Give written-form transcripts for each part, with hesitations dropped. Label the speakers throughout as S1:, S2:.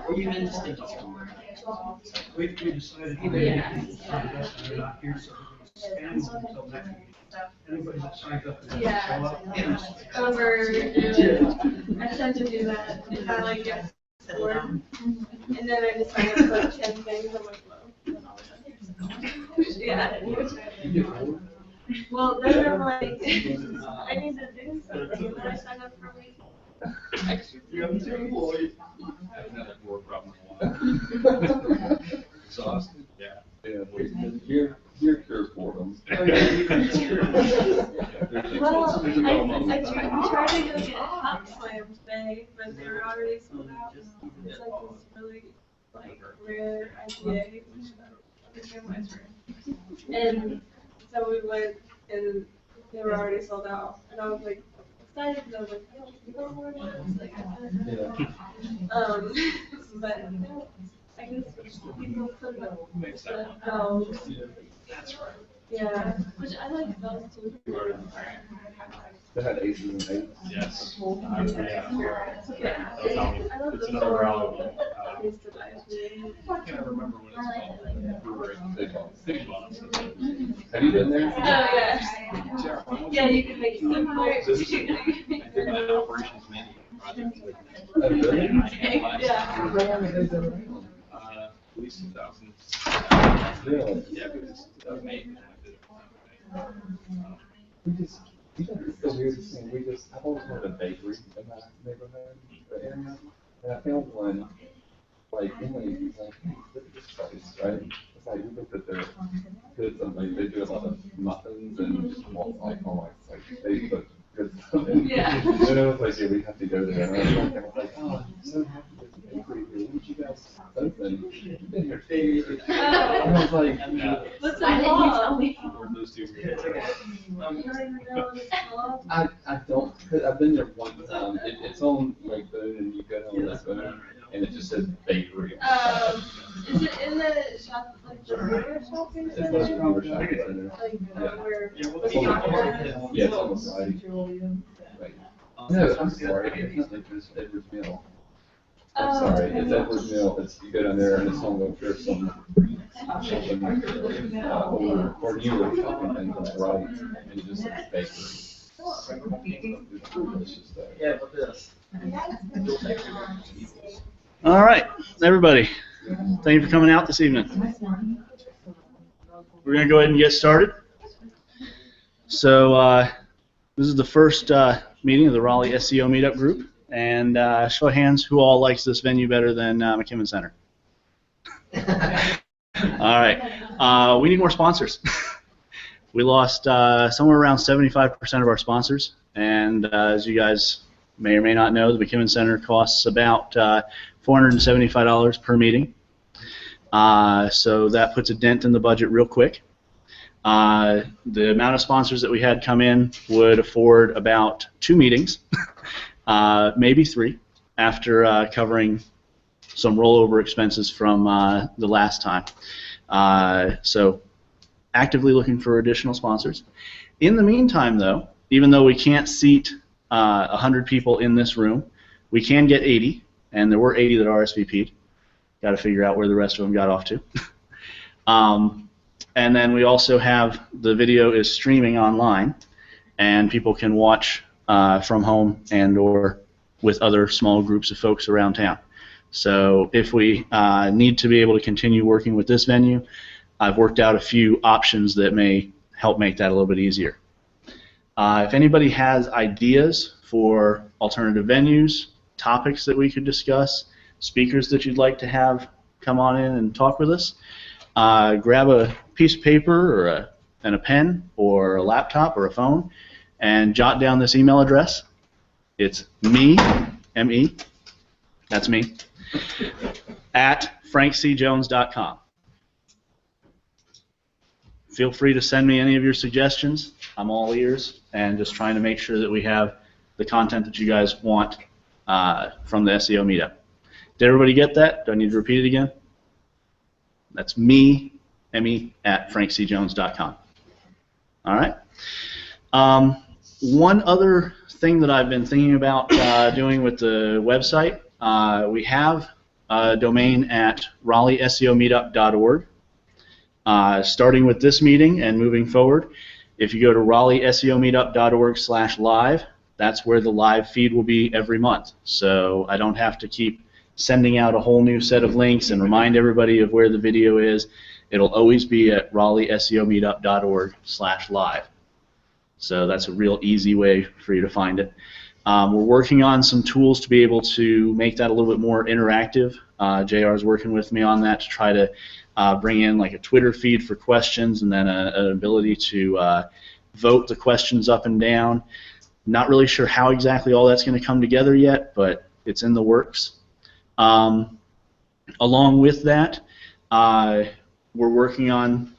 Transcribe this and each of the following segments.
S1: Or you in sticky somewhere. We decided they're not here, so until next week. Anybody that signs up and doesn't show up.
S2: Over. I tend to do that if I like get bored, and then I just sign up for like 10 things. I'm like, whoa. Yeah. Well, then I'm like, I need to do something, and then I sign up for like extra things.
S3: I've had that more problem in a while. Exhausted? Yeah.
S4: Yeah, you're cured boredom.
S2: Well, I tried to go get hot slams today, but they were already sold out. It's like this really like rare IPA, which I think mine's rare. And so we went, and they were already sold out, and I was like excited because I was like, yo, you know more about this? Like, but I guess people put up bells.
S3: That's right.
S2: Yeah, which I like bells too.
S4: They had aces and eights.
S3: Yes.
S2: Yeah. I love
S3: It's
S2: the
S3: another rally.
S2: I used to buy it.
S3: I can't remember what it's called.
S4: Big balls.
S3: Big Boss.
S4: Have you been there?
S2: Oh, yeah. Yeah, you can make it simpler.
S3: I did that operations menu project.
S4: Oh, really?
S2: Yeah.
S4: How long have they been around?
S3: At least 2000.
S4: Really?
S3: Yeah, because 2008 when I did it.
S4: You know, it's the weirdest thing. I've always wanted a bakery in my neighborhood, area, and I found one, like, Emily was like, hey, look at this place, right? It's like, we looked at their goods, and like, they do a lot of muffins and just like, they put good stuff in.
S2: Yeah.
S4: And I was like, yeah, we have to go there. And I was like, oh, I'm so happy there's a bakery here. When did you guys open? You've been here 10 years. And I was like,
S2: What's the law?
S3: Where those two were.
S2: You don't even know this law?
S4: I don't, cause I've been there one time. It's on like Boone, and you go on this Boone, and it just says bakery.
S2: Is it in the shop, like the burger shopping
S4: It's
S2: center?
S4: supposed to be where shopping center.
S2: Like where?
S4: Yeah, it's on the side. Right. No, I'm sorry. It's not like this Edwards Mill. I'm sorry. It's Edwards Mill. You go down there, and it's on there's some older or newer shopping things on the right, and it just says bakery. It's delicious though.
S1: Yeah, but this.
S5: All right, everybody. Thank you for coming out this evening. We're going to go ahead and get started. So this is the first meeting of the Raleigh SEO Meetup group. And show of hands, who all likes this venue better than McKimmon Center? All right. We need more sponsors. We lost somewhere around 75% of our sponsors. And as you guys may or may not know, the McKimmon Center costs about $475 per meeting. So that puts a dent in the budget real quick. The amount of sponsors that we had come in would afford about 2 meetings, maybe 3, after covering some rollover expenses from the last time. So actively looking for additional sponsors. In the meantime, though, even though we can't seat 100 people in this room, we can get 80, and there were 80 that RSVP'd. Got to figure out where the rest of them got off to. And then we also have the video is streaming online, and people can watch from home and or with other small groups of folks around town. So if we need to be able to continue working with this venue, I've worked out a few options that may help make that a little bit easier. If anybody has ideas for alternative venues, topics that we could discuss, speakers that you'd like to have come on in and talk with us, grab a piece of paper or and a pen or a laptop or a phone and jot down this email address. It's me, M-E, that's me, at frankcjones.com. Feel free to send me any of your suggestions. I'm all ears and just trying to make sure that we have the content that you guys want from the SEO meetup. Did everybody get that? Do I need to repeat it again? That's me, M-E, at frankcjones.com. All right. One other thing that I've been thinking about doing with the website, we have domain at raleighseomeetup.org. Starting with this meeting and moving forward, if you go to raleighseomeetup.org/live, that's where the live feed will be every month. So I don't have to keep sending out a whole new set of links and remind everybody of where the video is. It'll always be at raleighseomeetup.org/live. So that's a real easy way for you to find it. We're working on some tools to be able to make that a little bit more interactive. JR is working with me on that to try to bring in like a Twitter feed for questions and then an ability to vote the questions up and down. Not really sure how exactly all that's going to come together yet, but it's in the works. Along with that, we're working on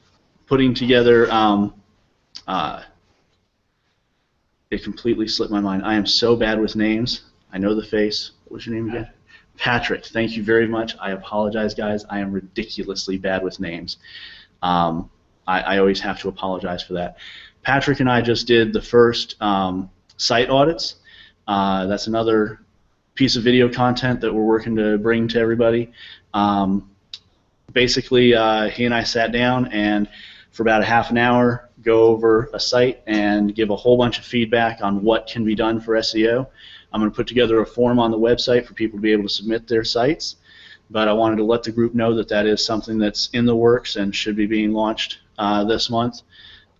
S5: putting together, it completely slipped my mind. I am so bad with names. I know the face. What was your name again? Patrick. Thank you very much. I apologize, guys. I am ridiculously bad with names. I always have to apologize for that. Patrick and I just did the first site audits. That's another piece of video content that we're working to bring to everybody. Basically, he and I sat down and for about a half an hour go over a site and give a whole bunch of feedback on what can be done for SEO. I'm going to put together a form on the website for people to be able to submit their sites, but I wanted to let the group know that that is something that's in the works and should be being launched this month.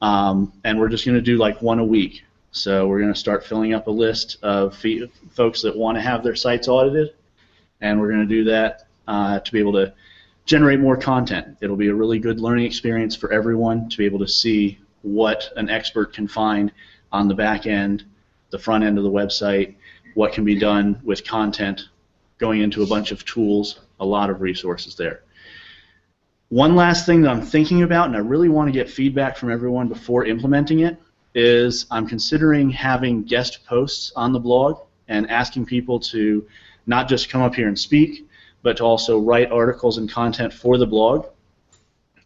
S5: And we're just going to do like one a week. So we're going to start filling up a list of folks that want to have their sites audited, and we're going to do that to be able to generate more content. It'll be a really good learning experience for everyone to be able to see what an expert can find on the back end, the front end of the website, what can be done with content, going into a bunch of tools, a lot of resources there. One last thing that I'm thinking about, and I really want to get feedback from everyone before implementing it, is I'm considering having guest posts on the blog and asking people to not just come up here and speak, but to also write articles and content for the blog.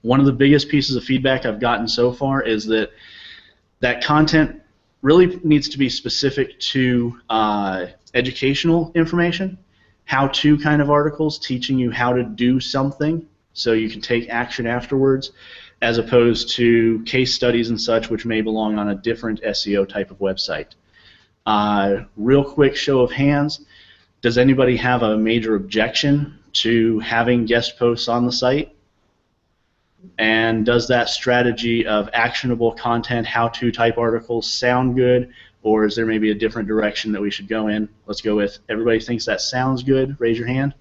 S5: One of the biggest pieces of feedback I've gotten so far is that that content really needs to be specific to educational information, how-to kind of articles teaching you how to do something so you can take action afterwards, as opposed to case studies and such, which may belong on a different SEO type of website. Real quick show of hands, does anybody have a major objection to having guest posts on the site? And does that strategy of actionable content, how-to type articles sound good, or is there maybe a different direction that we should go in? Let's go with everybody thinks that sounds good. Raise your hand.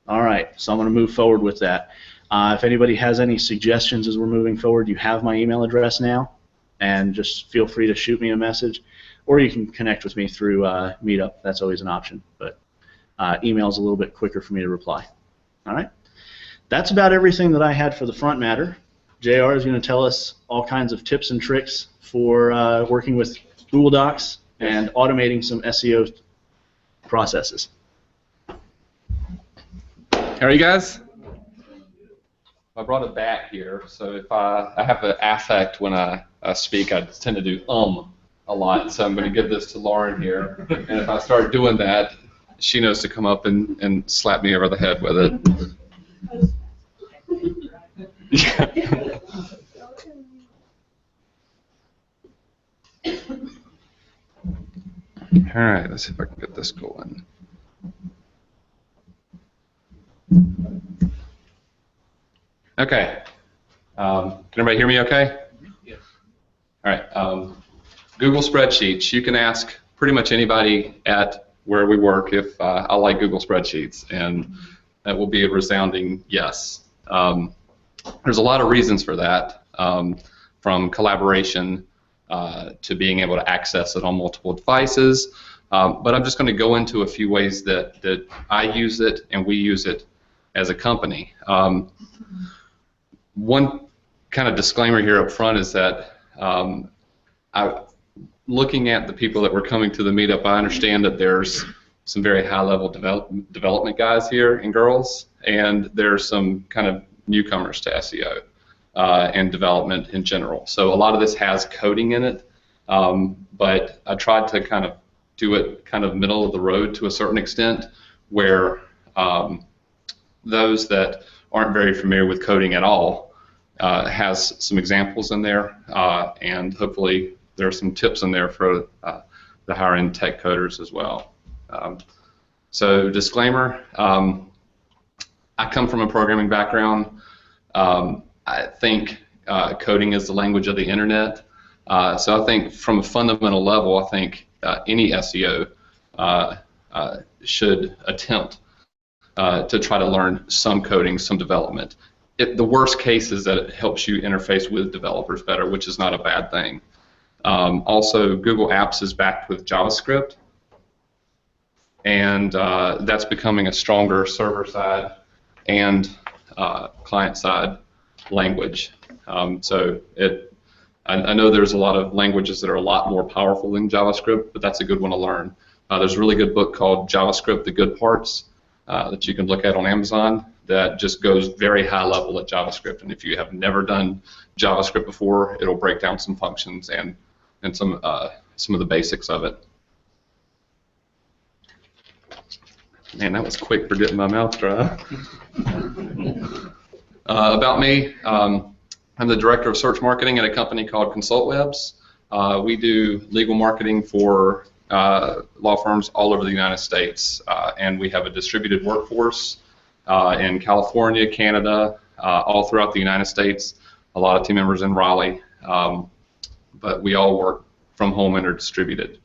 S5: All right, so I'm going to move forward with that. If anybody has any suggestions as we're moving forward, you have my email address now, and just feel free to shoot me a message, or you can connect with me through Meetup. That's always an option, but email is a little bit quicker for me to reply. All right, that's about everything that I had for the front matter. JR is going to tell us all kinds of tips and tricks for working with Google Docs and automating some SEO processes.
S6: How are you guys? I brought a bat here, so if I have an affect when I speak, I tend to do a lot, so I'm going to give this to Lauren here, and if I start doing that, she knows to come up and slap me over the head with it. All right, let's see if I can get this going. Okay. Can everybody hear me okay?
S1: Yes.
S6: All right. Google Spreadsheets. You can ask pretty much anybody at where we work if I like Google Spreadsheets, and that will be a resounding yes. There's a lot of reasons for that, from collaboration to being able to access it on multiple devices. But I'm just going to go into a few ways that I use it and we use it as a company. One kind of disclaimer here up front is that looking at the people that were coming to the meetup, I understand that there's some very high-level development guys here and girls, and there's some kind of newcomers to SEO and development in general. So a lot of this has coding in it, but I tried to kind of do it kind of middle of the road to a certain extent, where those that aren't very familiar with coding at all, has some examples in there, and hopefully there are some tips in there for the higher end tech coders as well. So disclaimer, I come from a programming background. I think coding is the language of the internet. So I think from a fundamental level, I think any SEO should attempt to try to learn some coding, some development. The worst case is that it helps you interface with developers better, which is not a bad thing. Also, Google Apps is backed with JavaScript, and that's becoming a stronger server-side and client-side language. So I know there's a lot of languages that are a lot more powerful than JavaScript, but that's a good one to learn. There's a really good book called JavaScript: The Good Parts that you can look at on Amazon that just goes very high level at JavaScript. And if you have never done JavaScript before, it'll break down some functions and some of the basics of it. Man, that was quick for getting my mouth dry. About me, I'm the director of search marketing at a company called ConsultWebs. We do legal marketing for law firms all over the United States, and we have a distributed workforce in California, Canada, all throughout the United States. A lot of team members in Raleigh, but we all work from home and are distributed.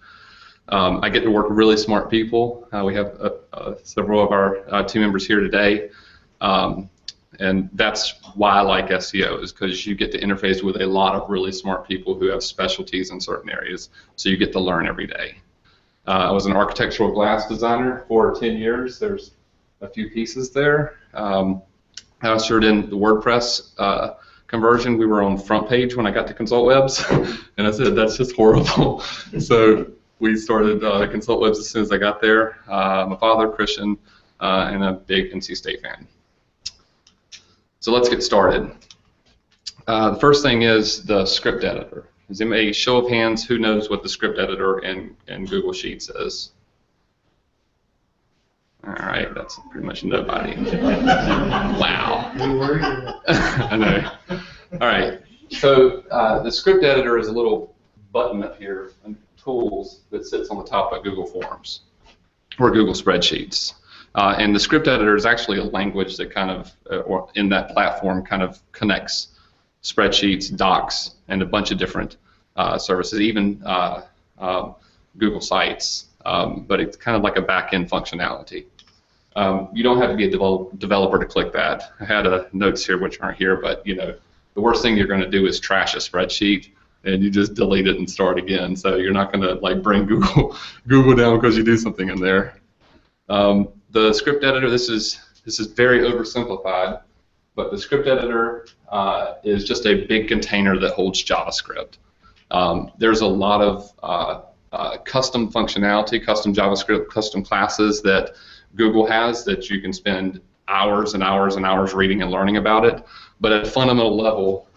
S6: I get to work with really smart people. We have several of our team members here today, and that's why I like SEO, is because you get to interface with a lot of really smart people who have specialties in certain areas, so you get to learn every day. I was an architectural glass designer for 10 years. There's a few pieces there. I ushered in the WordPress conversion. We were on front page when I got to ConsultWebs, and I said, that's just horrible. So we started ConsultWebs as soon as I got there. I'm a father, Christian, and a big NC State fan. So let's get started. The first thing is the script editor. Is there a show of hands who knows what the script editor in Google Sheets is? All right, that's pretty much nobody. Wow. I know. All right. So the script editor is a little button up here under Tools that sits on the top of Google Forms or Google Spreadsheets. And the script editor is actually a language that kind of, or in that platform, kind of connects spreadsheets, docs, and a bunch of different services, even Google Sites, but it's kind of like a back-end functionality. You don't have to be a developer to click that. I had notes here which aren't here, but you know, the worst thing you're going to do is trash a spreadsheet, and you just delete it and start again. So you're not going to like bring Google down because you do something in there. The script editor, this is very oversimplified, but the script editor is just a big container that holds JavaScript. There's a lot of custom functionality, custom JavaScript, custom classes that Google has that you can spend hours and hours and hours reading and learning about it. But at a fundamental level,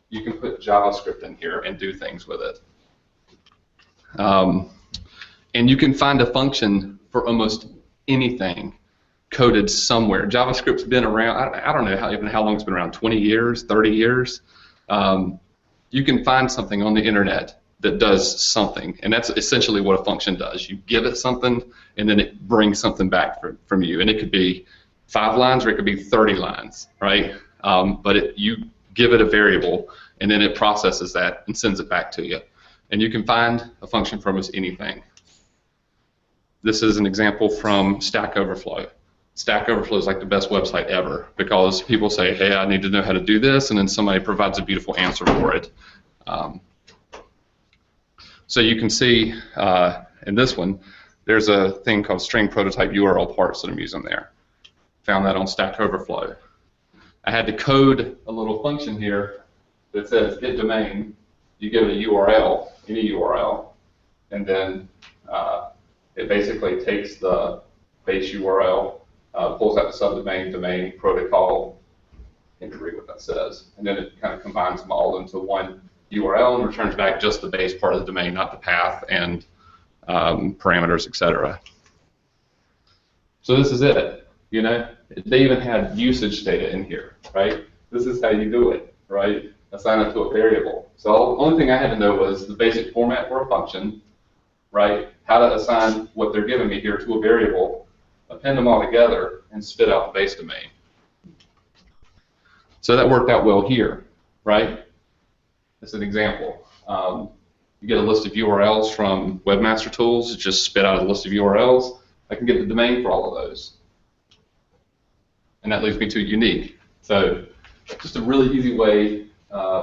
S6: you can put JavaScript in here and do things with it. And you can find a function for almost anything coded somewhere. JavaScript's been around, I don't know how long it's been around, 20 years, 30 years. You can find something on the internet that does something, and that's essentially what a function does. You give it something, and then it brings something back from you, and it could be 5 lines or it could be 30 lines, right? But you give it a variable, and then it processes that and sends it back to you. And you can find a function from almost anything. This is an example from Stack Overflow. Stack Overflow is like the best website ever because people say, hey, I need to know how to do this, and then somebody provides a beautiful answer for it. So you can see in this one, there's a thing called string prototype URL parts that I'm using there. Found that on Stack Overflow. I had to code a little function here that says get domain. You give it a URL, any URL, and then it basically takes the base URL, pulls out the subdomain, domain, protocol, and you read what that says. And then it kind of combines them all into one URL and returns back just the base part of the domain, not the path and parameters, etc. So this is it. You know, they even had usage data in here, right? This is how you do it, right? Assign it to a variable. So the only thing I had to know was the basic format for a function, right? How to assign what they're giving me here to a variable, append them all together, and spit out the base domain. So that worked out well here, right? That's an example. You get a list of URLs from Webmaster Tools, just spit out a list of URLs. I can get the domain for all of those. And that leads me to unique. So just a really easy way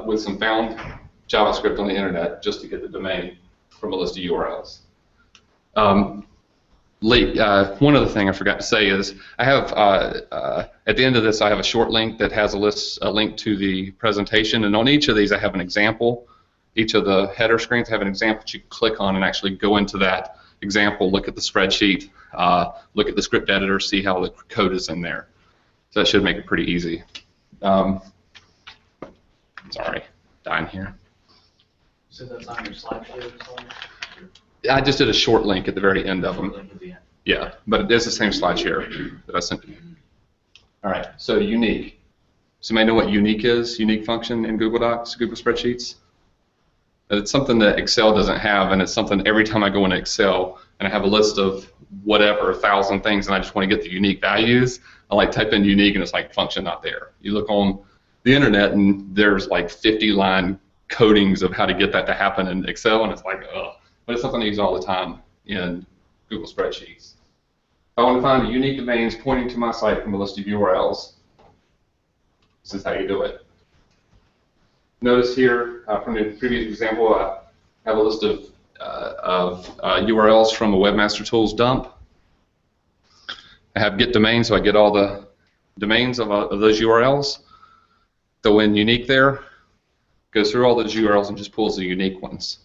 S6: with some found JavaScript on the internet just to get the domain from a list of URLs. One other thing I forgot to say is I have, at the end of this, I have a short link that has a link to the presentation, and on each of these I have an example. Each of the header screens have an example that you can click on and actually go into that example, look at the spreadsheet, look at the script editor, see how the code is in there. So that should make it pretty easy. Sorry, dying here.
S5: So that's on your slideshow?
S6: I just did a short link at the very end of them. Yeah, but it is the same slide share that I sent you. All right, so unique. So you may know what unique is, unique function in Google Docs, Google Spreadsheets. It's something that Excel doesn't have, and it's something every time I go into Excel and I have a list of whatever, 1,000 things, and I just want to get the unique values, I like type in unique and it's like function not there. You look on the internet and there's like 50-line codings of how to get that to happen in Excel, and it's like, ugh. But it's something I use all the time in Google Spreadsheets. If I want to find the unique domains pointing to my site from a list of URLs, this is how you do it. Notice here from the previous example, I have a list of URLs from a Webmaster Tools dump. I have get domain, so I get all the domains of those URLs. Throw in unique there, goes through all those URLs and just pulls the unique ones.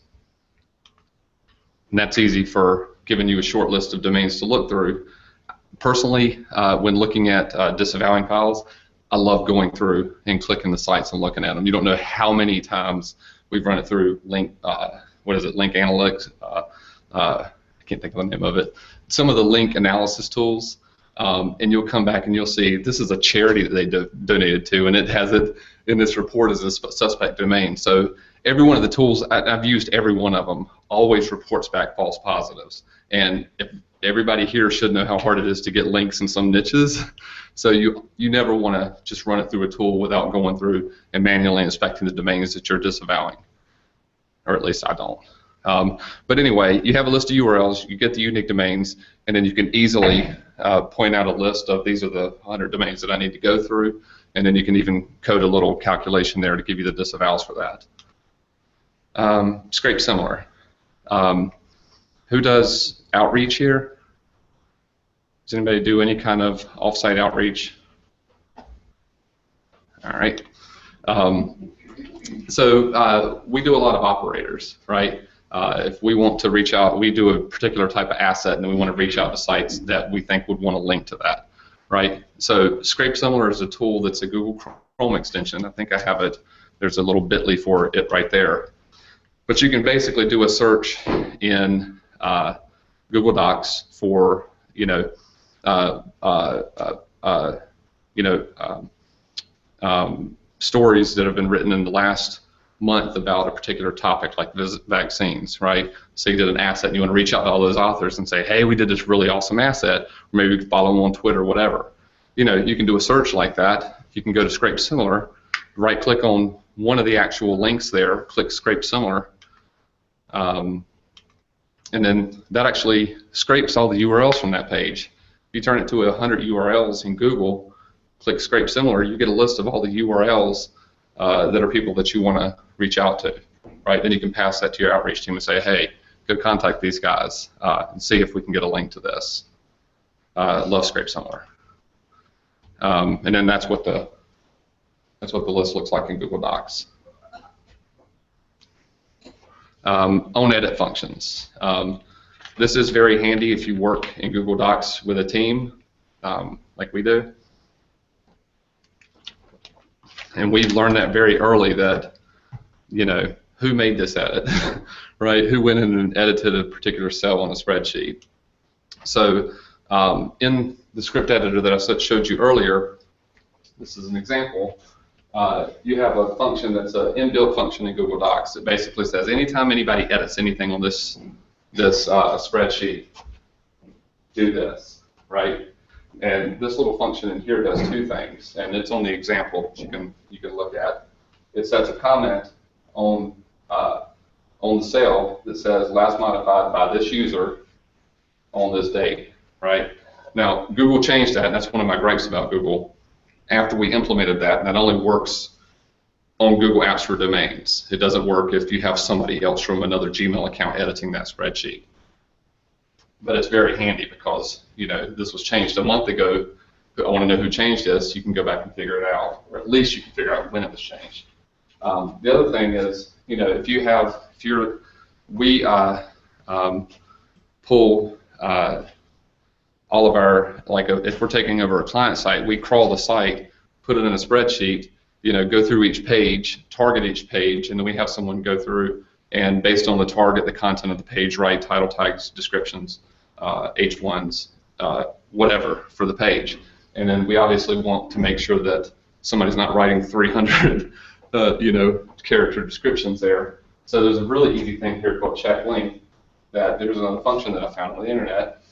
S6: And that's easy for giving you a short list of domains to look through. Personally, when looking at disavowing files, I love going through and clicking the sites and looking at them. You don't know how many times we've run it through link, link analytics. I can't think of the name of it. Some of the link analysis tools, and you'll come back and you'll see this is a charity that they donated to, and it has it in this report as a suspect domain. So every one of the tools, I've used every one of them, always reports back false positives. And if everybody here should know how hard it is to get links in some niches. So you never want to just run it through a tool without going through and manually inspecting the domains that you're disavowing. Or at least I don't. But anyway, you have a list of URLs, you get the unique domains, and then you can easily point out a list of these are the 100 domains that I need to go through, and then you can even code a little calculation there to give you the disavows for that. Scrape similar. Who does outreach here? Does anybody do any kind of off-site outreach? All right. So we do a lot of operators, right? If we want to reach out, we do a particular type of asset, and we want to reach out to sites that we think would want to link to that, right? So Scrape Similar is a tool that's a Google Chrome extension. I think I have it. There's a little bit.ly for it right there. But you can basically do a search in Google Docs for, stories that have been written in the last month about a particular topic, like vaccines, right? So you did an asset, and you want to reach out to all those authors and say, hey, we did this really awesome asset, or maybe you can follow them on Twitter, whatever. You can do a search like that. You can go to Scrape Similar, right-click on one of the actual links there, click Scrape Similar, and then that actually scrapes all the URLs from that page. If you turn it to 100 URLs in Google, click Scrape Similar, you get a list of all the URLs that are people that you want to reach out to, right? Then you can pass that to your outreach team and say, hey, go contact these guys and see if we can get a link to this. Love Scrape Similar. And then that's what the list looks like in Google Docs. On edit functions. This is very handy if you work in Google Docs with a team, like we do. And we learned that very early that, who made this edit, right? Who went in and edited a particular cell on a spreadsheet. So In the script editor that I showed you earlier, this is an example. You have a function that's an inbuilt function in Google Docs. It basically says anytime anybody edits anything on this spreadsheet, do this, right? And this little function in here does two things, and it's on the example that you can look at. It sets a comment on the cell that says last modified by this user on this date, right? Now, Google changed that, and that's one of my gripes about Google. After we implemented that, and that only works on Google Apps for domains. It doesn't work if you have somebody else from another Gmail account editing that spreadsheet. But it's very handy because, you know, this was changed a month ago. If I want to know who changed this, you can go back and figure it out, or at least you can figure out when it was changed. The other thing is, you know, we pull all of our, if we're taking over a client site, we crawl the site, put it in a spreadsheet, you know, go through each page, target each page, and then we have someone go through and based on the target, the content of the page, write title tags, descriptions, H1s, whatever for the page. And then we obviously want to make sure that somebody's not writing 300, you know, character descriptions there. So there's a really easy thing here called check link that there's another function that I found on the internet.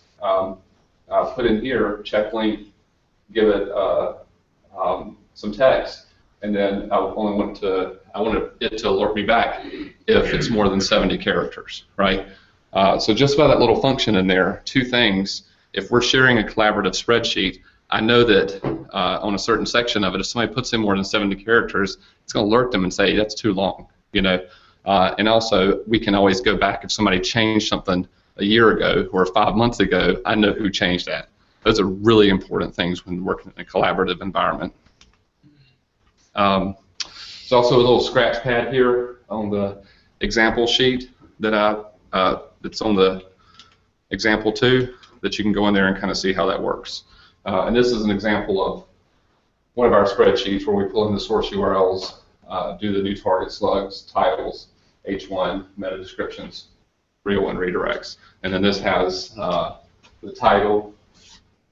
S6: Put in here, check link, give it some text, and then I wanted it to alert me back if it's more than 70 characters, right? So just by that little function in there, two things. If we're sharing a collaborative spreadsheet, I know that on a certain section of it, if somebody puts in more than 70 characters, it's going to alert them and say that's too long, you know. And also, we can always go back if somebody changed something a year ago or 5 months ago, I know who changed that. Those are really important things when working in a collaborative environment. There's also a little scratch pad here on the example sheet that that's on the example 2 that you can go in there and kind of see how that works. And this is an example of one of our spreadsheets where we pull in the source URLs, do the new target slugs, titles, H1, meta descriptions, 301 redirects. And then this has the title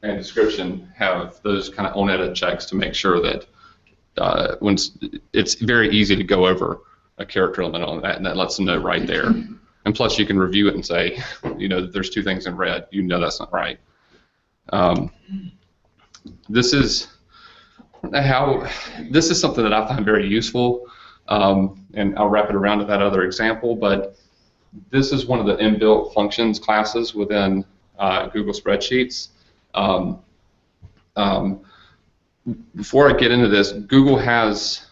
S6: and description have those kind of on-edit checks to make sure that when it's very easy to go over a character limit on that, and that lets them know right there. And plus, you can review it and say, you know, there's two things in red. You know that's not right. This is something that I find very useful, and I'll wrap it around to that other example. But this is one of the inbuilt functions classes within Google Spreadsheets. Before I get into this, Google has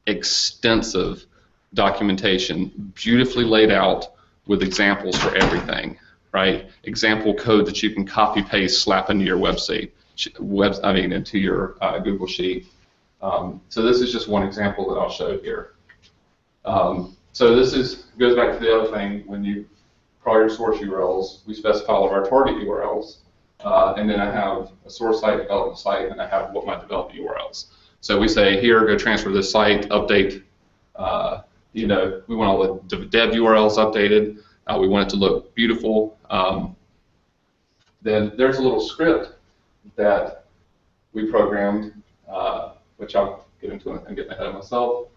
S6: extensive documentation, beautifully laid out with examples for everything, right? Example code that you can copy paste, slap into your website, into your Google Sheet. So this is just one example that I'll show here. So this goes back to the other thing. When you crawl your source URLs, we specify all of our target URLs. And then I have a source site, development site, and I have what my development URLs. So we say here, go transfer this site, update. You know, we want all the dev URLs updated. We want it to look beautiful. Then there's a little script that we programmed, which I'll get into and get ahead of myself.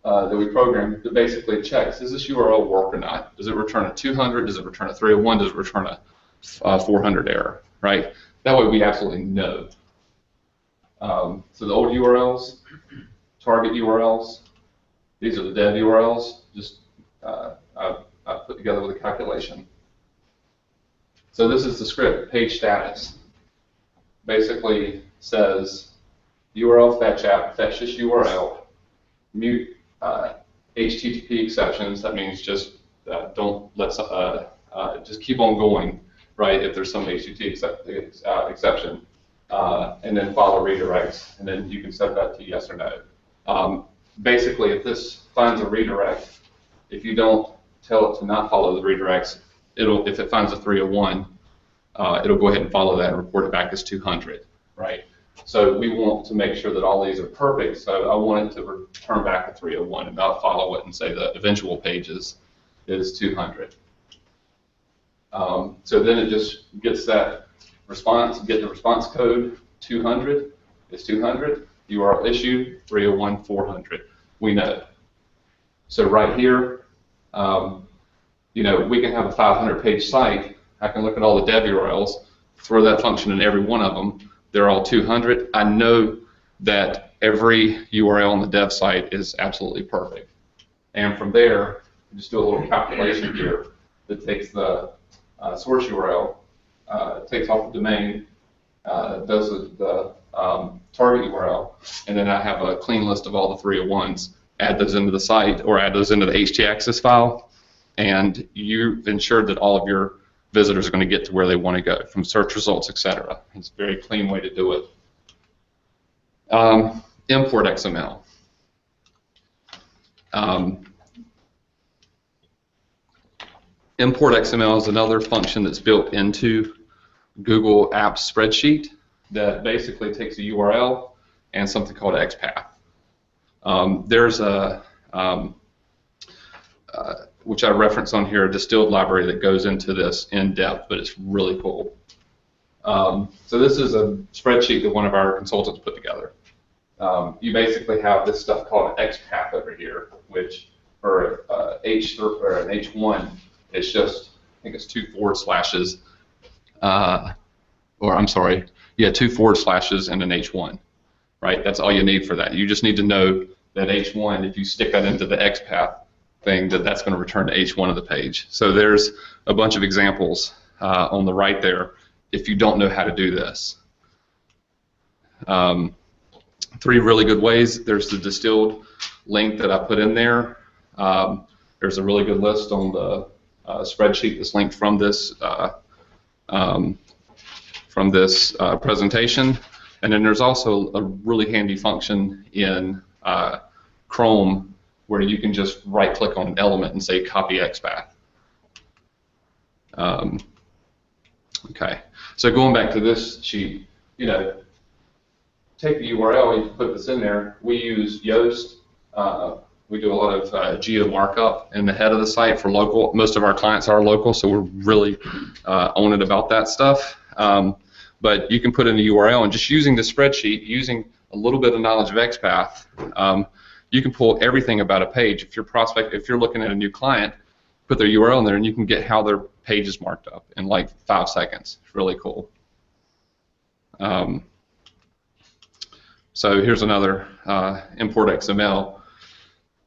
S6: That we programmed that basically checks, does this URL work or not? Does it return a 200? Does it return a 301? Does it return a 400 error, right? That way we absolutely know. So the old URLs, target URLs, these are the dev URLs, just I put together with a calculation. So this is the script, page status. Basically says URL fetch app, fetch this URL, mute HTTP exceptions, that means just don't let, just keep on going. Right, if there's some HTTP exception, and then follow redirects, and then you can set that to yes or no. Basically, if this finds a redirect, if you don't tell it to not follow the redirects, if it finds a 301, it'll go ahead and follow that and report it back as 200, right? So we want to make sure that all these are perfect, so I want it to return back a 301 and not follow it and say the eventual pages is 200. So then it just gets that response, get the response code 200 is 200, URL issued 301 400. We know. So right here, you know, we can have a 500-page site. I can look at all the dev URLs, throw that function in every one of them. They're all 200. I know that every URL on the dev site is absolutely perfect. And from there, just do a little calculation here that takes the source URL, takes off the domain, does the target URL, and then I have a clean list of all the 301s. Add those into the site or add those into the htaccess file, and you've ensured that all of your visitors are going to get to where they want to go from search results, etc. It's a very clean way to do it. Import XML. Import XML is another function that's built into Google Apps Spreadsheet that basically takes a URL and something called XPath. There's a, which I reference on here, a distilled library that goes into this in depth, but it's really cool. So this is a spreadsheet that one of our consultants put together. You basically have this stuff called an XPath over here, which for H or an H1, it's just, I think it's 2 forward slashes, or I'm sorry, yeah, 2 forward slashes and an H1, right? That's all you need for that. You just need to know that H1, if you stick that into the XPath thing, that's going to return to H1 of the page. So there's a bunch of examples on the right there if you don't know how to do this. 3 really good ways. There's the distilled link that I put in there. There's a really good list on the spreadsheet that's linked from this presentation. And then there's also a really handy function in Chrome where you can just right-click on an element and say copy XPath. Okay, so going back to this sheet, you know, take the URL, you put this in there. We use Yoast. We do a lot of geo markup in the head of the site for local. Most of our clients are local, so we're really on it about that stuff. But you can put in a URL, and just using the spreadsheet, using a little bit of knowledge of XPath, you can pull everything about a page. If you're looking at a new client, put their URL in there, and you can get how their page is marked up in like 5 seconds. It's really cool. So here's another import XML.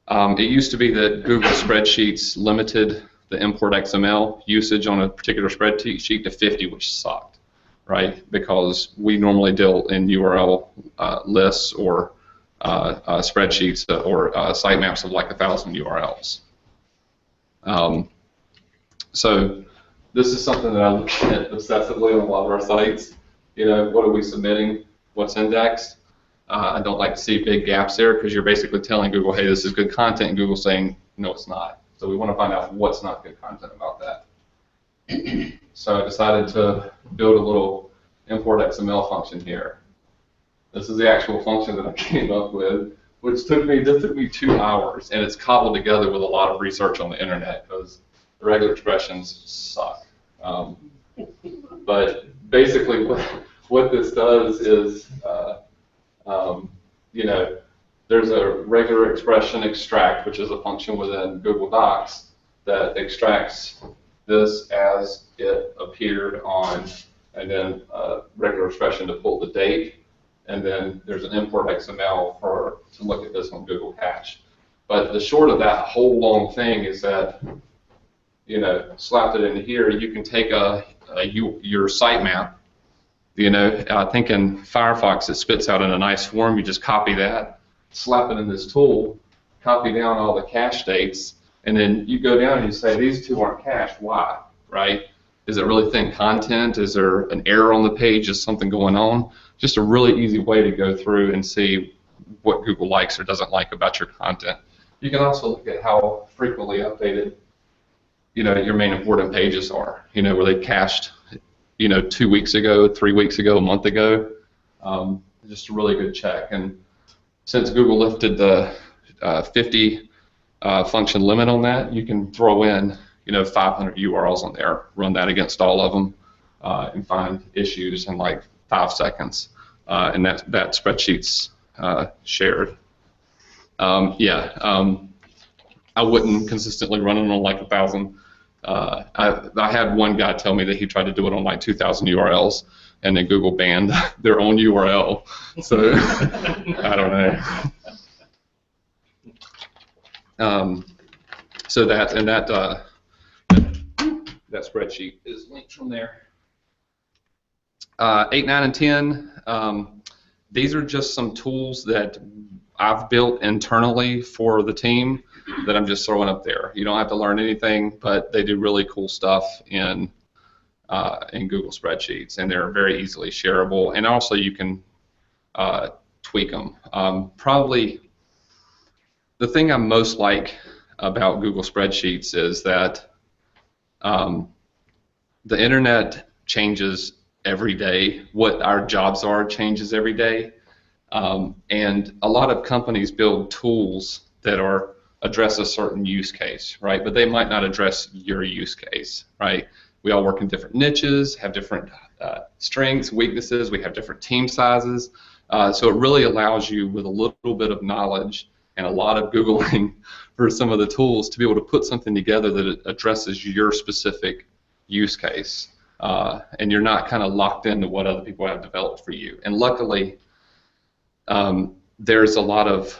S6: It used to be that Google Spreadsheets limited the import XML usage on a particular spreadsheet to 50, which sucked, right? Because we normally deal in URL lists or spreadsheets or sitemaps of like 1,000 URLs. So this is something that I look at obsessively on a lot of our sites. You know, what are we submitting? What's indexed? I don't like to see big gaps there because you're basically telling Google, hey, this is good content, and Google's saying, no, it's not. So we want to find out what's not good content about that. So I decided to build a little import XML function here. This is the actual function that I came up with, which took me 2 hours, and it's cobbled together with a lot of research on the internet because the regular expressions suck. But basically what this does is you know, there's a regular expression extract, which is a function within Google Docs that extracts this as it appeared on, and then a regular expression to pull the date, and then there's an import XML to look at this on Google Cache. But the short of that whole long thing is that, you know, slapped it into here, you can take your sitemap. You know, I think in Firefox it spits out in a nice form. You just copy that, slap it in this tool, copy down all the cache dates, and then you go down and you say, these 2 aren't cached. Why? Right? Is it really thin content? Is there an error on the page? Is something going on? Just a really easy way to go through and see what Google likes or doesn't like about your content. You can also look at how frequently updated, you know, your main important pages are. You know, were they cached, you know, 2 weeks ago, 3 weeks ago, a month ago? Just a really good check. And since Google lifted the 50 function limit on that, you can throw in, 500 URLs on there, run that against all of them, and find issues in like 5 seconds, and that spreadsheet's shared. I wouldn't consistently run it on like 1,000. I had one guy tell me that he tried to do it on like 2,000 URLs, and then Google banned their own URL. So I don't know. So that spreadsheet is linked from there. 8, 9, and 10. These are just some tools that I've built internally for the team that I'm just throwing up there. You don't have to learn anything, but they do really cool stuff in Google Spreadsheets, and they're very easily shareable. And also, you can tweak them. Probably the thing I most like about Google Spreadsheets is that the internet changes every day. What our jobs are changes every day. And a lot of companies build tools that address a certain use case, right? But they might not address your use case, right? We all work in different niches, have different strengths, weaknesses. We have different team sizes. So it really allows you, with a little bit of knowledge and a lot of Googling for some of the tools, to be able to put something together that addresses your specific use case. And you're not kind of locked into what other people have developed for you. And luckily, there's a lot of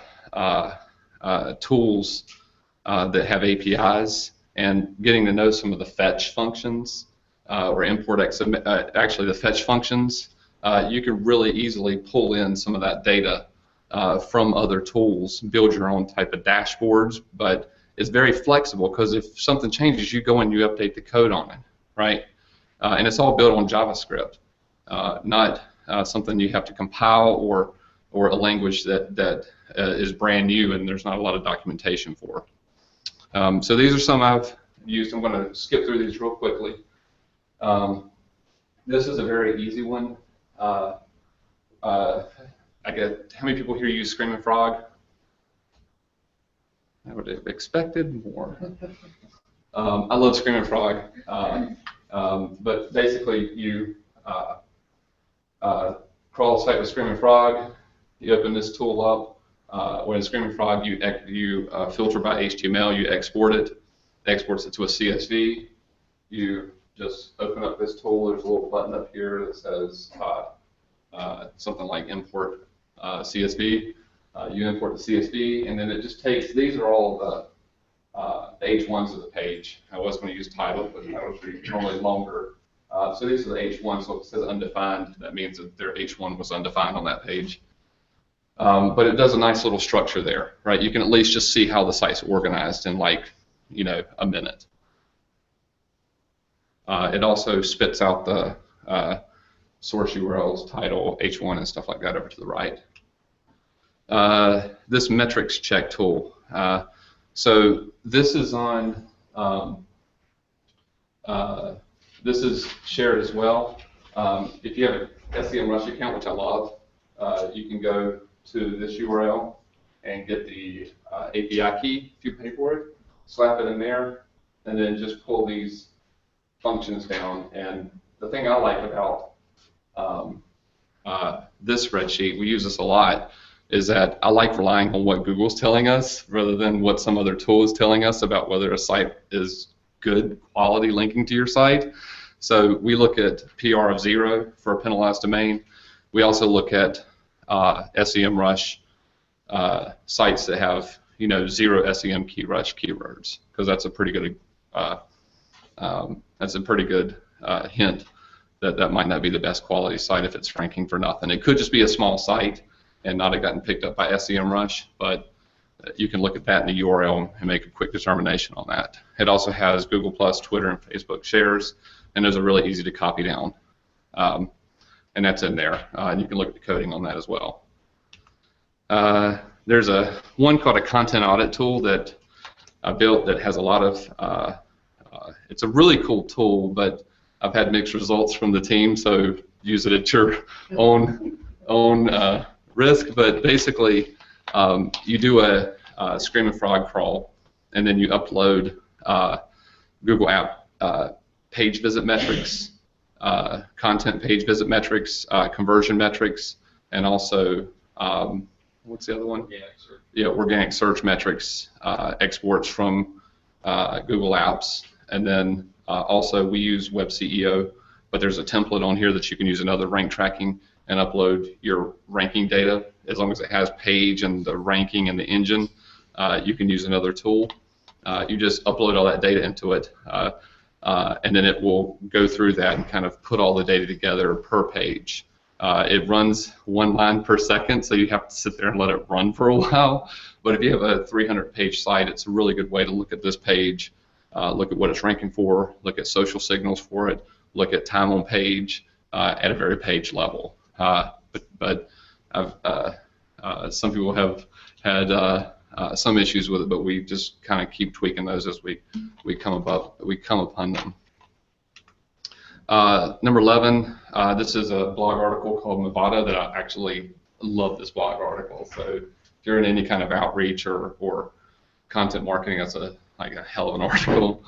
S6: tools that have APIs, and getting to know some of the fetch functions or import actually the fetch functions, you can really easily pull in some of that data from other tools, build your own type of dashboards, but it's very flexible because if something changes, you go and you update the code on it, right? And it's all built on JavaScript, not something you have to compile or a language that is brand new and there's not a lot of documentation for. So these are some I've used. I'm going to skip through these real quickly. This is a very easy one. How many people here use Screaming Frog? I would have expected more. I love Screaming Frog, but basically you crawl a site with Screaming Frog, you open this tool up. When Screaming Frog, you filter by HTML, you export it, exports it to a CSV. You just open up this tool. There's a little button up here that says something like import CSV. You import the CSV, and then it just takes. These are all the H1s of the page. I was going to use title, but titles are normally longer. So these are the H1s. So if it says undefined, that means that their H1 was undefined on that page. But it does a nice little structure there, right? You can at least just see how the site's organized in like, a minute. It also spits out the source URLs, title, H1, and stuff like that over to the right. This metrics check tool. So this is on. This is shared as well. If you have an SEMrush account, which I love, you can go to this URL and get the API key if you pay for it, slap it in there, and then just pull these functions down. And the thing I like about this spreadsheet, we use this a lot, is that I like relying on what Google's telling us rather than what some other tool is telling us about whether a site is good quality linking to your site. So we look at PR of 0 for a penalized domain. We also look at SEMrush sites that have 0 SEM KeyRush keywords, because that's a pretty good hint that that might not be the best quality site if it's ranking for nothing. It could just be a small site and not have gotten picked up by SEMrush, but you can look at that in the URL and make a quick determination on that. It also has Google+, Twitter, and Facebook shares, and those are really easy to copy down. And that's in there. And you can look at the coding on that as well. There's one called a content audit tool that I built that has a lot of, it's a really cool tool, but I've had mixed results from the team, so use it at your own risk. But basically, you do a Screaming Frog crawl, and then you upload Google App page visit metrics, content page visit metrics, conversion metrics, and also what's the other one? Yeah, organic search metrics, exports from Google Apps, and then also we use Web CEO, but there's a template on here that you can use another rank tracking and upload your ranking data. As long as it has page and the ranking and the engine, you can use another tool. You just upload all that data into it, and then it will go through that and kind of put all the data together per page. It runs 1 line per second, so you have to sit there and let it run for a while. But if you have a 300-page site, it's a really good way to look at this page, look at what it's ranking for, look at social signals for it, look at time on page at a very page level. But some people have had some issues with it, but we just kind of keep tweaking those as we come upon them. Number 11, this is a blog article called Movada that I actually love this blog article. So if you're in any kind of outreach or content marketing, that's like a hell of an article.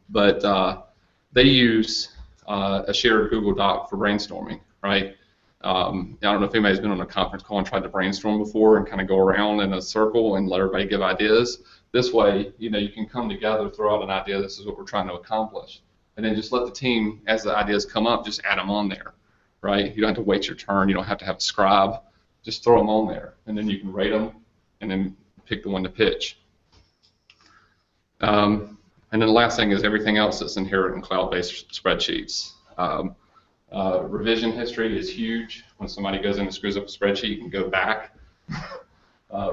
S6: But they use a shared Google Doc for brainstorming, right? I don't know if anybody's been on a conference call and tried to brainstorm before and kind of go around in a circle and let everybody give ideas. This way, you can come together, throw out an idea, this is what we're trying to accomplish. And then just let the team, as the ideas come up, just add them on there, right? You don't have to wait your turn. You don't have to have a scribe. Just throw them on there, and then you can rate them, and then pick the one to pitch. And then the last thing is everything else that's inherent in cloud-based spreadsheets. Revision history is huge. When somebody goes in and screws up a spreadsheet, you can go back.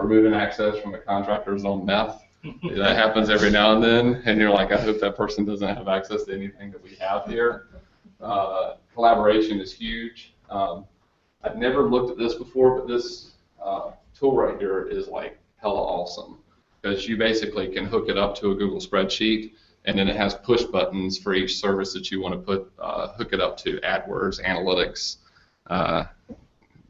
S6: Removing access from a contractor's on meth. That happens every now and then, and you're like, I hope that person doesn't have access to anything that we have here. Collaboration is huge. I've never looked at this before, but this tool right here is like hella awesome, because you basically can hook it up to a Google spreadsheet, and then it has push buttons for each service that you want to hook it up to. AdWords, analytics,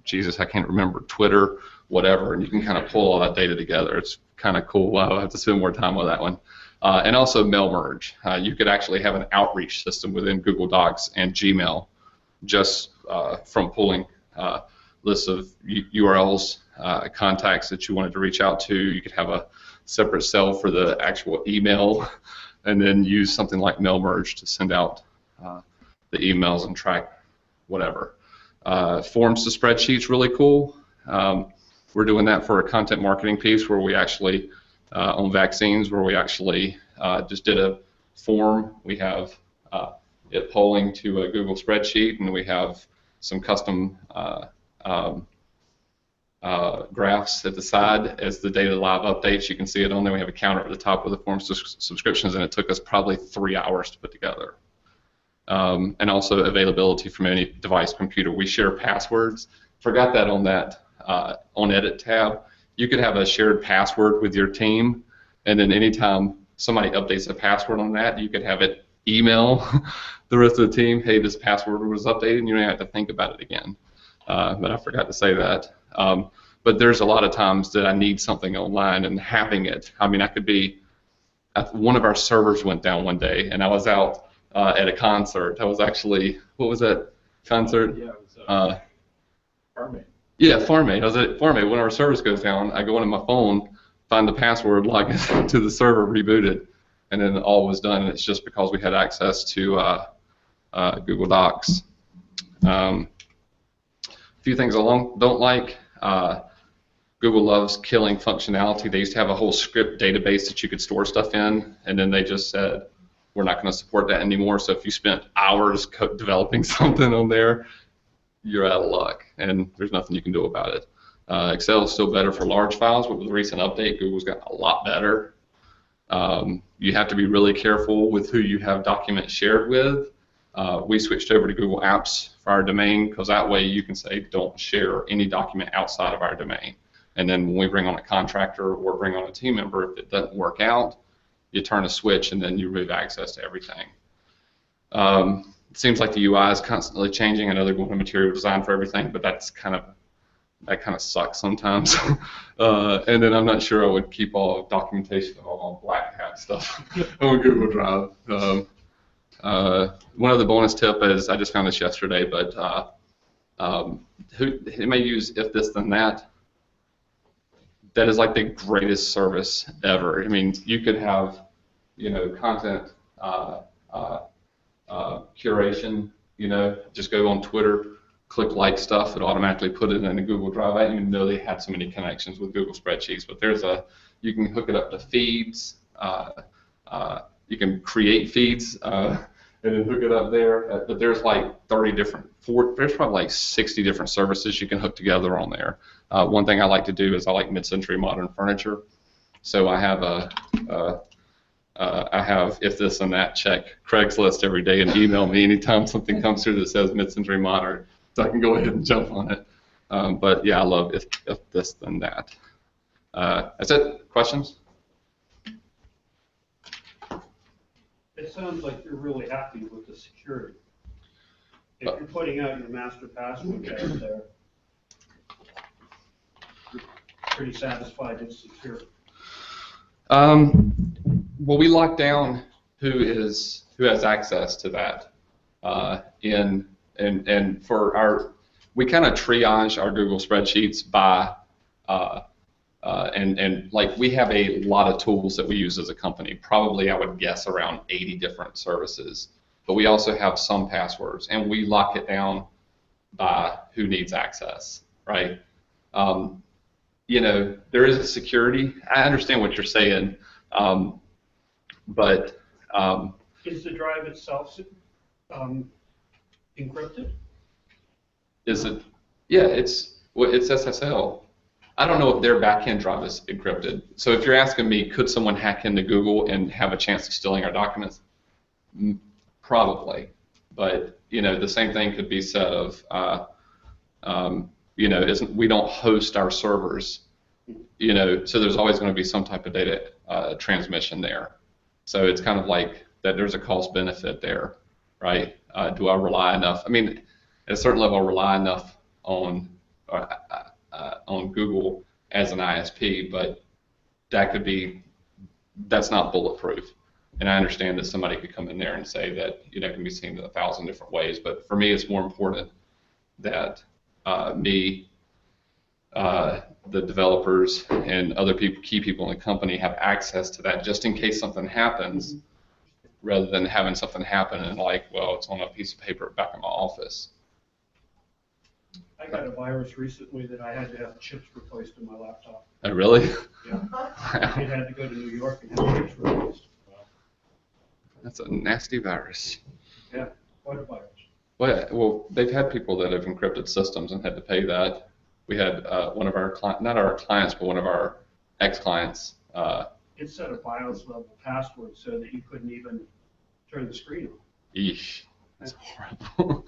S6: Jesus, I can't remember, Twitter, whatever, and you can kind of pull all that data together. It's kind of cool. I'll have to spend more time with that one. And also mail merge. You could actually have an outreach system within Google Docs and Gmail just from pulling lists of URLs, contacts that you wanted to reach out to. You could have a separate cell for the actual email, and then use something like mail merge to send out the emails and track whatever. Forms to spreadsheets, really cool. We're doing that for a content marketing piece where we actually, on vaccines, where we actually just did a form. We have it polling to a Google spreadsheet, and we have some custom graphs at the side as the data live updates. You can see it on there. We have a counter at the top with the form subscriptions, and it took us probably 3 hours to put together. And also availability from any device computer. We share passwords. Forgot that on Edit tab. You could have a shared password with your team, and then anytime somebody updates a password on that, you could have it email the rest of the team, hey, this password was updated, and you don't have to think about it again. But I forgot to say that. But there's a lot of times that I need something online, and having it, I mean, I could be, one of our servers went down one day, and I was out at a concert. I was actually, what was that concert?
S3: Yeah, it was Farmate.
S6: Yeah, Farmate. I was at Farmate. When our servers goes down, I go into my phone, find the password, log into the server, reboot it, and then all was done. And it's just because we had access to Google Docs. A few things I don't like. Google loves killing functionality. They used to have a whole script database that you could store stuff in, and then they just said, we're not going to support that anymore. So if you spent hours developing something on there, you're out of luck, and there's nothing you can do about it. Excel is still better for large files, but with the recent update, Google's got a lot better. You have to be really careful with who you have documents shared with. We switched over to Google Apps for our domain, because that way you can say don't share any document outside of our domain. And then when we bring on a contractor or bring on a team member, if it doesn't work out, you turn a switch and then you remove access to everything. It seems like the UI is constantly changing. I know they're going to material design for everything, but that's kind of that kind of sucks sometimes. And then I'm not sure I would keep all documentation of all black hat stuff on Google Drive. One other bonus tip is, I just found this yesterday, but who may use if this then that. That is like the greatest service ever. I mean, you could have, content curation. Just go on Twitter, click like stuff, it automatically put it in a Google Drive. I didn't even know they had so many connections with Google Spreadsheets, but you can hook it up to feeds. You can create feeds and then hook it up there. But there's like there's probably like 60 different services you can hook together on there. One thing I like to do is I like mid-century modern furniture. So I have if this and that, check Craigslist every day and email me anytime something comes through that says mid-century modern, so I can go ahead and jump on it. But yeah, I love if this then that. That's it. Questions?
S1: It sounds like you're really happy with the security. If you're putting out your master password out there, you're pretty satisfied it's secure.
S6: Well, we lock down who has access to that, and we kind of triage our Google Spreadsheets by and like we have a lot of tools that we use as a company. Probably I would guess around 80 different services, but we also have some passwords, and we lock it down by who needs access, right? There is a security. I understand what you're saying, but
S1: is the drive itself encrypted?
S6: Is it? Yeah, it's SSL. I don't know if their backend drive is encrypted. So if you're asking me, could someone hack into Google and have a chance of stealing our documents? Probably, but the same thing could be said of we don't host our servers, so there's always going to be some type of data transmission there. So it's kind of like that. There's a cost benefit there, right? Do I rely enough? I mean, at a certain level, I rely enough on Google as an ISP, but that's not bulletproof. And I understand that somebody could come in there and say that it can be seen in 1,000 different ways, but for me, it's more important that the developers and other key people in the company have access to that just in case something happens, rather than having something happen and it's on a piece of paper back in my office.
S1: I got a virus recently that I had to have chips replaced in my laptop.
S6: Oh, really?
S1: Yeah. It had to go to New York and have chips replaced.
S6: That's a nasty virus.
S1: Yeah, quite a virus.
S6: Well, they've had people that have encrypted systems and had to pay that. We had one of our not our clients, but one of our ex-clients.
S1: It set a BIOS level password so that you couldn't even turn the screen on.
S6: Eesh, that's horrible.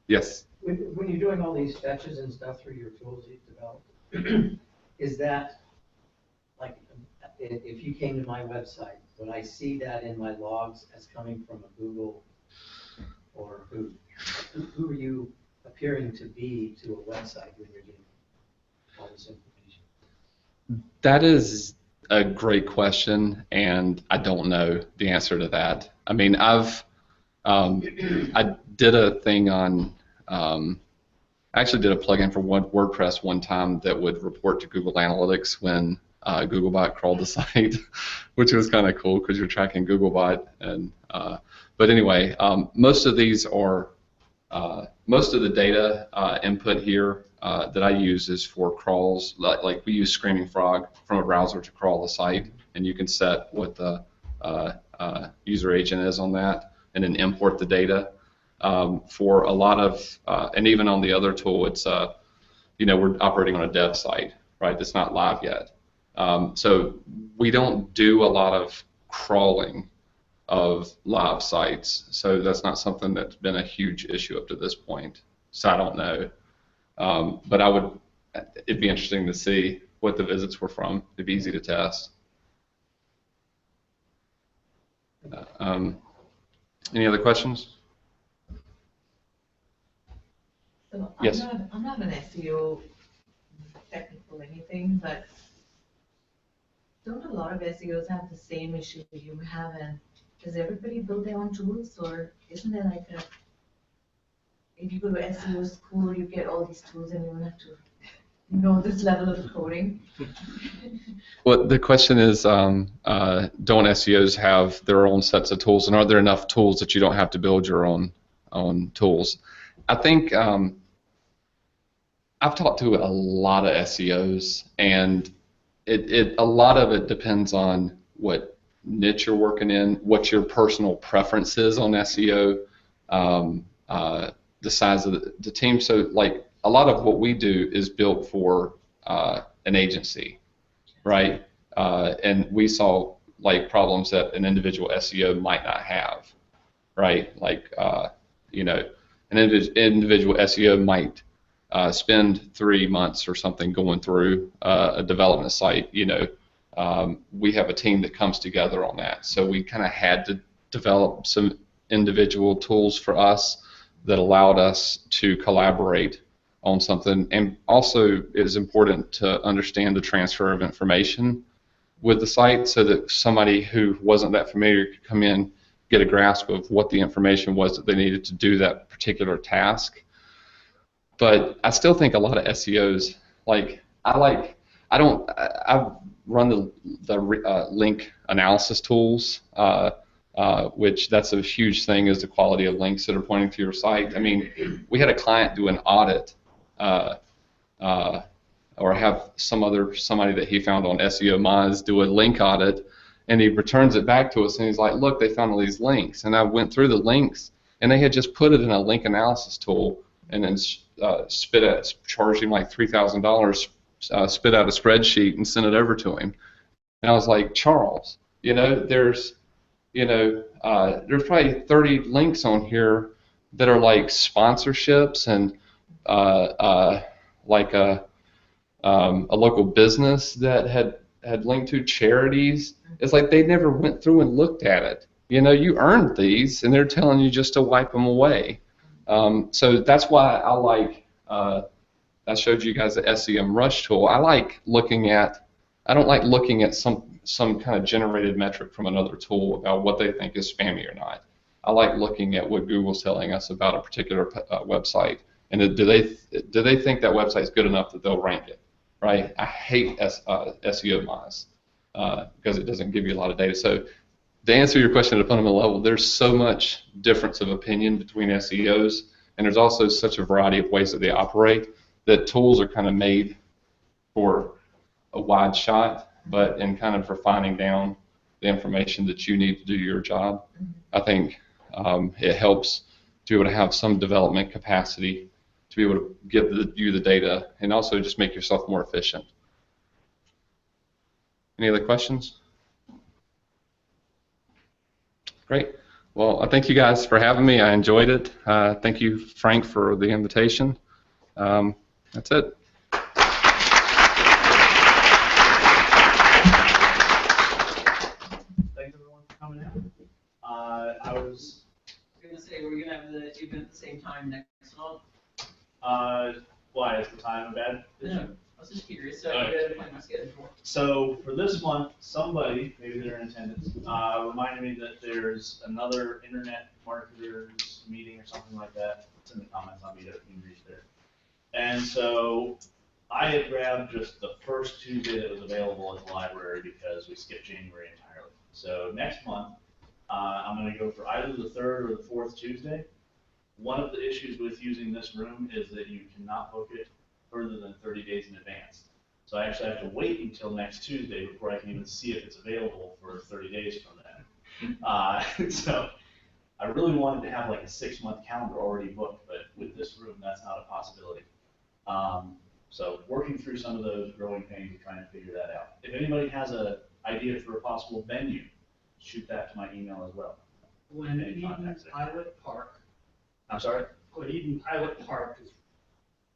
S6: Yes.
S7: When you're doing all these fetches and stuff through your tools you've developed, is that like if you came to my website, would I see that in my logs as coming from a Google, or who are you appearing to be to a website when you're getting all this information?
S6: That is a great question, and I don't know the answer to that. I mean, I did a thing on. I actually did a plugin for WordPress one time that would report to Google Analytics when Googlebot crawled the site, which was kind of cool because you're tracking Googlebot. But anyway, most of these are most of the data input here that I use is for crawls. Like we use Screaming Frog from a browser to crawl the site, and you can set what the user agent is on that, and then import the data. For a lot of, and even on the other tool, it's, we're operating on a dev site, right? It's not live yet. So we don't do a lot of crawling of live sites. So that's not something that's been a huge issue up to this point. So I don't know. But it'd be interesting to see what the visits were from. It'd be easy to test. Any other questions?
S8: So
S6: Yes.
S8: I'm not an SEO technical anything, but don't a lot of SEOs have the same issue you have? And does everybody build their own tools, or isn't there like a, if you go to SEO school, you get all these tools and you don't have to know this level of coding?
S6: Well, the question is, don't SEOs have their own sets of tools, and are there enough tools that you don't have to build your own tools? I think I've talked to a lot of SEOs, and a lot of it depends on what niche you're working in, what your personal preference is on SEO, the size of the team. So, like, a lot of what we do is built for an agency, right? And we solve like problems that an individual SEO might not have, right? Like, you know, an individual SEO might spend 3 months or something going through a development site. You know, we have a team that comes together on that. So we kind of had to develop some individual tools for us that allowed us to collaborate on something. And also, it is important to understand the transfer of information with the site so that somebody who wasn't that familiar could come in, get a grasp of what the information was that they needed to do that particular task. But I still think a lot of SEOs, I've run the link analysis tools, which that's a huge thing, is the quality of links that are pointing to your site. I mean, we had a client do an audit, or have somebody that he found on SEO Moz do a link audit, and he returns it back to us, and he's like, look, they found all these links. And I went through the links, and they had just put it in a link analysis tool, and then charged him like $3,000, spit out a spreadsheet and sent it over to him. And I was like, Charles, you know, there's probably 30 links on here that are like sponsorships and like a local business that had linked to charities. It's like they never went through and looked at it. You know, you earned these, and they're telling you just to wipe them away. So that's why I like, I showed you guys the SEM Rush tool. I don't like looking at some kind of generated metric from another tool about what they think is spammy or not. I like looking at what Google's telling us about a particular website, and do they think that website's good enough that they'll rank it, right? I hate SEO Moz because it doesn't give you a lot of data. So to answer your question at a fundamental level, there's so much difference of opinion between SEOs, and there's also such a variety of ways that they operate that tools are kind of made for a wide shot, but in kind of refining down the information that you need to do your job. I think it helps to be able to have some development capacity to be able to give you the data, and also just make yourself more efficient. Any other questions? Great. Well, I thank you guys for having me. I enjoyed it. Thank you, Frank, for the invitation. That's it.
S1: Thanks everyone for coming out. I was
S9: going to say, we're going to have the event at the same time next month.
S5: Why is the time bad?
S9: No, I was just curious, so
S5: Oh.
S9: I got to plan my schedule.
S5: So for this month, somebody, maybe they're in attendance, reminded me that there's another internet marketers meeting or something like that. It's in the comments on Meetup, you can reach there. And so I had grabbed just the first Tuesday that was available at the library because we skipped January entirely. So next month, I'm going to go for either the third or the fourth Tuesday. One of the issues with using this room is that you cannot book it further than 30 days in advance. So I actually have to wait until next Tuesday before I can even see if it's available for 30 days from then. So I really wanted to have like a 6-month calendar already booked, but with this room, that's not a possibility. So working through some of those growing pains and trying to figure that out. If anybody has an idea for a possible venue, shoot that to my email as well.
S1: when Eden Pilot Park.
S5: I'm sorry?
S1: When Eden Pilot Park is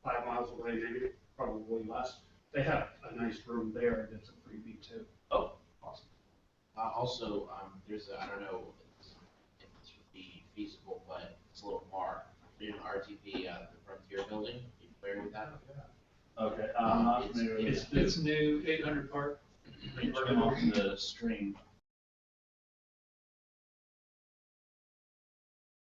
S1: 5 miles away, maybe probably less. They have a nice room there that's a freebie too.
S5: Oh, awesome.
S10: Also, there's I don't know if this would be feasible, but it's a little far. There's an RTP at the Frontier building.
S5: I'm not familiar with
S1: It's
S5: it.
S1: this new 800 part.
S5: Turn off the stream.